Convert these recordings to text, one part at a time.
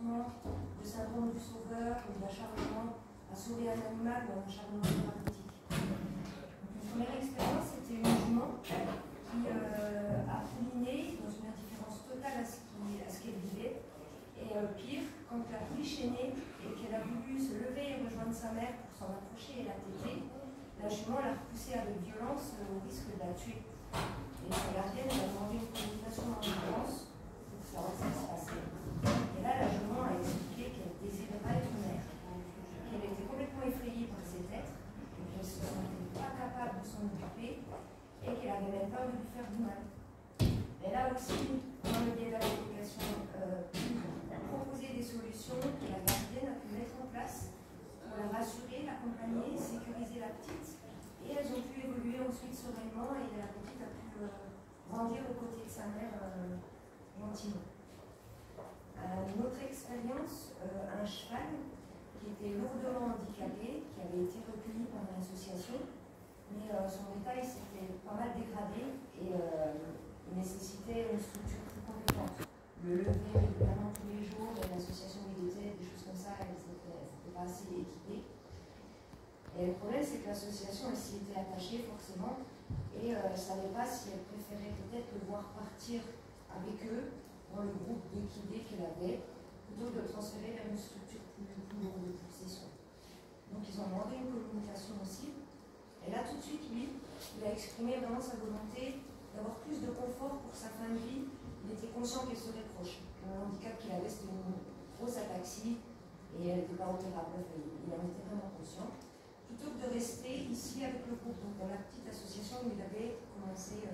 typiquement le syndrome du sauveur ou l'acharnement à sauver un animal ou un acharnement thérapeutique. Donc, une première expérience, c'était une jument qui a pouliné dans une indifférence totale à ce qu'elle vivait. Et pire, quand la pouliche est née et qu'elle a voulu se lever et rejoindre sa mère pour s'en approcher et la téter, la jument l'a repoussée avec violence au risque de la tuer. Et sa gardienne a demandé une communication en urgence pour savoir ce qui se passait. Et là, la jument a expliqué qu'elle ne désirait pas être mère, qu'elle était complètement effrayée par cet être, qu'elle ne se sentait pas capable de s'en occuper et qu'elle avait même peur de lui faire du mal. Elle a aussi, dans le biais de la communication, proposer des solutions que la gardienne a pu mettre en place pour la rassurer, l'accompagner, sécuriser la petite. Et elles ont pu évoluer ensuite sereinement et la petite a pu grandir aux côtés de sa mère gentiment. Une autre expérience, un cheval qui était lourdement handicapé, qui avait été recueilli par une association, mais son état s'était pas mal dégradé et il nécessitait une structure plus compétente. Le lever régulièrement tous les jours, l'association où il était, des choses comme ça, elles n'étaient pas assez équipées. Et le problème, c'est que l'association, elle s'y était attachée forcément et ne savait pas si elle préférait peut-être le voir partir avec eux dans le groupe d'équidés qu'elle avait, plutôt que de le transférer vers une structure plus lourde pour ses soins. Donc ils ont demandé une communication aussi. Et là, tout de suite, lui, il a exprimé vraiment sa volonté d'avoir plus de confort pour sa fin de vie. Il était conscient qu'elle serait proche. Le handicap qu'il avait, c'était une grosse ataxie et elle n'était pas opérable. Il en était vraiment conscient. Plutôt que de rester ici avec le groupe, donc dans la petite association où il avait commencé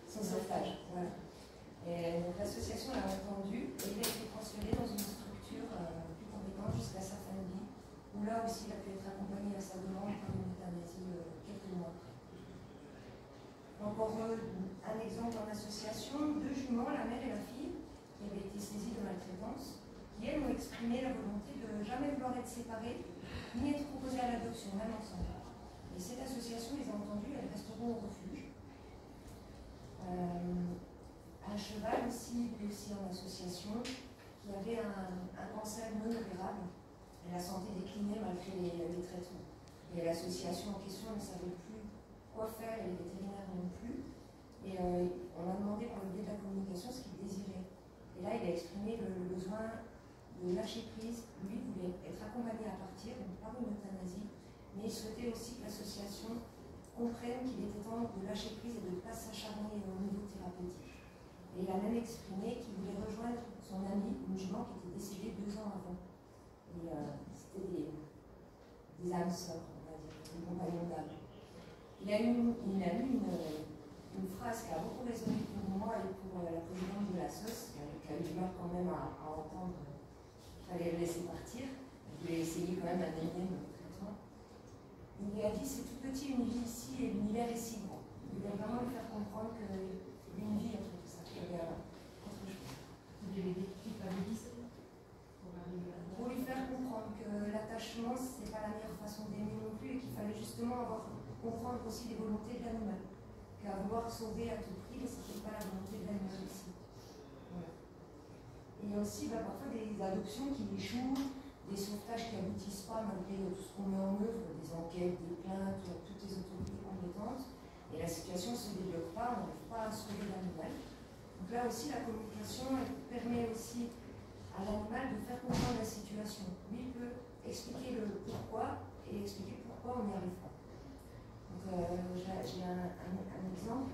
son sauvetage. Voilà. Et donc l'association l'a entendu et il a été transféré dans une structure plus compétente jusqu'à sa fin de vie, où là aussi il a pu être accompagné à sa demande par une euthanasie quelques mois. Encore un exemple en association, deux juments, la mère et la fille, qui avaient été saisies de maltraitance, qui elles ont exprimé la volonté de ne jamais vouloir être séparées, ni être proposées à l'adoption, même ensemble. Et cette association les a entendues, elles resteront au refuge. Un cheval aussi, lui aussi en association, qui avait un cancer non opérable, et la santé déclinait malgré les traitements. Et l'association en question ne savait plus quoi faire, et les vétérinaires non plus. Et on a demandé par le biais de la communication ce qu'il désirait. Et là, il a exprimé le besoin de lâcher prise. Lui voulait être accompagné à partir, donc par une euthanasie, mais il souhaitait aussi que l'association comprenne qu'il était temps de lâcher prise et de ne pas s'acharner au niveau thérapeutique. Et il a même exprimé qu'il voulait rejoindre son ami, une jument qui était décédée 2 ans avant. Et c'était des âmes sœurs, on va dire, des compagnons d'âme. Il a eu une phrase qui a beaucoup résonné pour moi et pour la présidente de la SOS, qui a eu du mal quand même à entendre qu'il fallait le laisser partir. Il voulait essayer quand même un énième traitement. Il lui a dit, c'est tout petit une vie ici et l'univers est si grand. Il voulait vraiment lui faire comprendre qu'il y avait une vie entre tout ça, qu'il y avait autre chose. Pour lui faire comprendre que l'attachement, ce n'est pas la meilleure façon d'aimer non plus et qu'il fallait justement comprendre aussi les volontés de l'animal. Qu'à vouloir sauver à tout prix, ce n'était pas la volonté de l'animal aussi. Voilà. Et il y a aussi parfois des adoptions qui échouent, des sauvetages qui n'aboutissent pas malgré tout ce qu'on met en œuvre, des enquêtes, des plaintes, toutes les autorités compétentes. Et la situation ne se développe pas, on n'arrive pas à sauver l'animal. Donc là aussi, la communication elle permet aussi à l'animal de faire comprendre la situation. Lui, il peut expliquer le pourquoi et expliquer pourquoi on n'y arrive pas. Donc j'ai un exemple,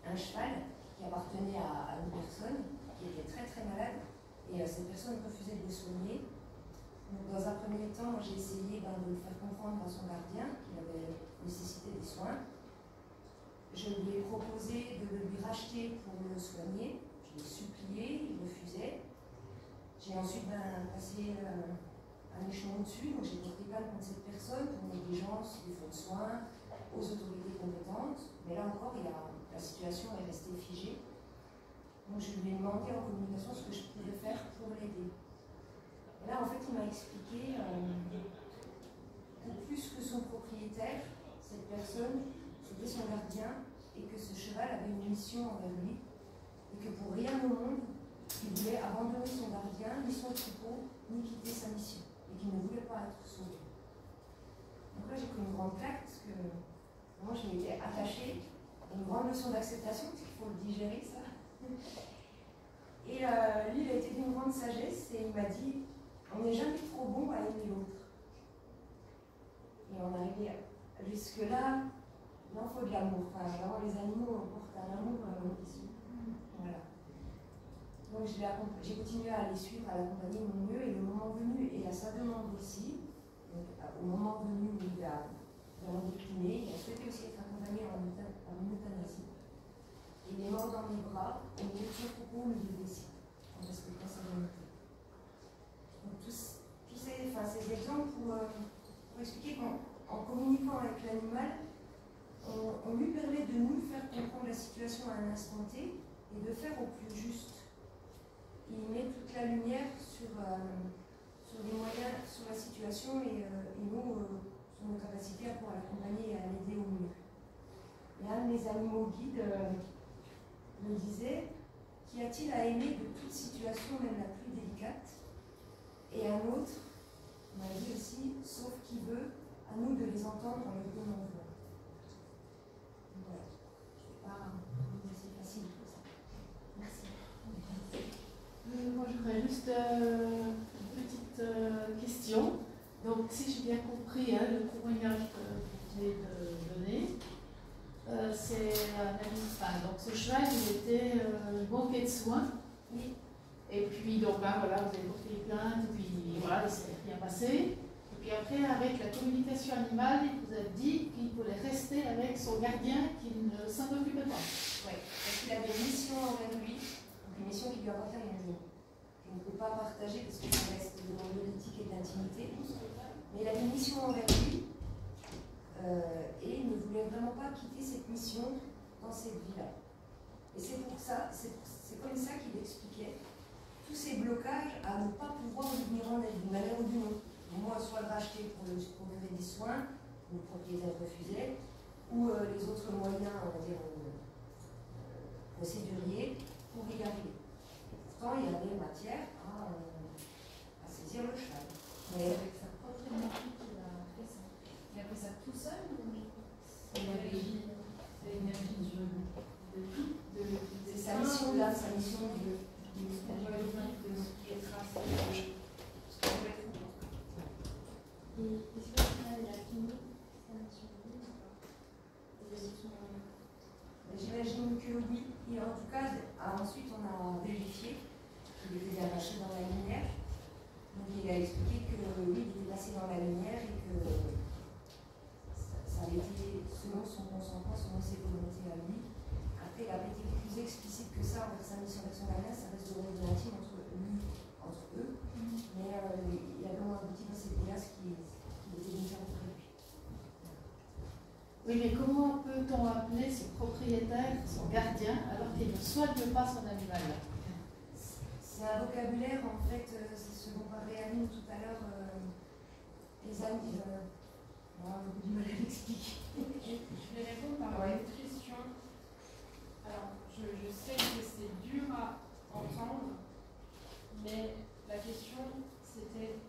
un cheval qui appartenait à une personne qui était très très malade et cette personne refusait de le soigner. Donc dans un premier temps, j'ai essayé de le faire comprendre à son gardien qu'il avait nécessité des soins. Je lui ai proposé de lui racheter pour le soigner. Je l'ai supplié, il refusait. J'ai ensuite passé un échelon au-dessus, donc j'ai porté plainte contre cette personne pour négligence, défaut de soins, aux autorités compétentes. Mais là encore, la situation est restée figée. Donc je lui ai demandé en communication ce que je pouvais faire pour l'aider. Et là, en fait, il m'a expliqué que plus que son propriétaire, cette personne, c'était son gardien, et que ce cheval avait une une mission envers lui, et que pour rien au monde, il voulait abandonner son gardien, ni son troupeau, ni quitter sa mission, et qu'il ne voulait pas être sauvé. Donc là, j'ai pris une grande claque, parce que moi, je m'étais attachée à une grande notion d'acceptation, parce qu'il faut le digérer, ça. Et lui, il a été d'une grande sagesse, et il m'a dit, on n'est jamais trop bon à aimer l'autre. Et on est arrivé jusque-là, il en faut de l'amour. Enfin, vraiment, les animaux portent un amour ici. Voilà. Donc j'ai continué à les suivre, à l'accompagner au mieux, et le moment venu, et à sa demande aussi, donc, au moment venu où il a vraiment décliné, il a souhaité aussi être accompagné en euthanasie. Il est mort dans mes bras, au milieu de son troupeau, au milieu des siens, en respectant sa volonté. Donc tous ces exemples pour expliquer qu'en communiquant avec l'animal, on lui permet de nous faire comprendre la situation à un instant T et de faire au plus juste. Il met toute la lumière sur les moyens, sur la situation et nous, sur nos capacités à pouvoir l'accompagner et à l'aider au mieux. Et un de mes animaux guides me disait, qu'y a-t-il à aimer de toute situation, même la plus délicate? Et un autre m'a dit aussi, sauf qui veut, à nous de les entendre en le donnant voix. Voilà. C'est facile pour ça. Merci. Moi, j'aurais juste une petite question. Donc, si j'ai bien compris, le témoignage que vous venez de donner, c'est un animal. Donc, ce cheval, il était manqué de soins. Oui. Et puis, donc là, voilà, vous avez porté plainte, et puis voilà, il ne s'est rien passé. Et puis après, avec la communication animale, il vous a dit qu'il voulait rester avec son gardien, qu'il ne s'en occupait pas. Oui, parce qu'il avait une mission envers lui, donc une mission qui lui appartient à une journée. Je ne peux pas partager parce que ça reste de l'éthique et de l'intimité. Mais il avait une mission envers lui et il ne voulait vraiment pas quitter cette mission dans cette vie-là. Et c'est pour ça, c'est comme ça qu'il expliquait tous ces blocages à ne pas pouvoir lui venir en aide d'une manière ou d'une autre. Moi, soit le racheter pour lui procurer des soins, le propriétaire refusait, ou les autres moyens, on va dire, procéduriers, pour y arriver. Pourtant, il y avait matière à saisir le cheval. Mais avec sa propre énergie qu'il a fait ça. Il a fait ça tout seul ou l'énergie c'est sa mission là, sa mission de et est-ce que il a fini sa mission? J'imagine que oui. Et en tout cas, ensuite on a vérifié qu'il était bien lâché dans la lumière. Donc il a expliqué que oui, il était placé dans la lumière et que ça avait été selon son consentement, selon ses volontés à lui. Après, il a été plus explicite que ça envers sa mission avec son gardien, ça reste de l'intime entre eux. Mais il y a vraiment abouti dans cette glace qui était déjà auprès de lui. Oui, mais comment peut-on appeler son propriétaire, son gardien, alors qu'il ne soigne pas son animal? C'est un vocabulaire, en fait, c'est ce dont parlait Aline tout à l'heure. Les amis, on a beaucoup du mal à l'expliquer. Je vais répondre par une autre question. Alors, je sais que c'est dur à entendre, mais la question c'était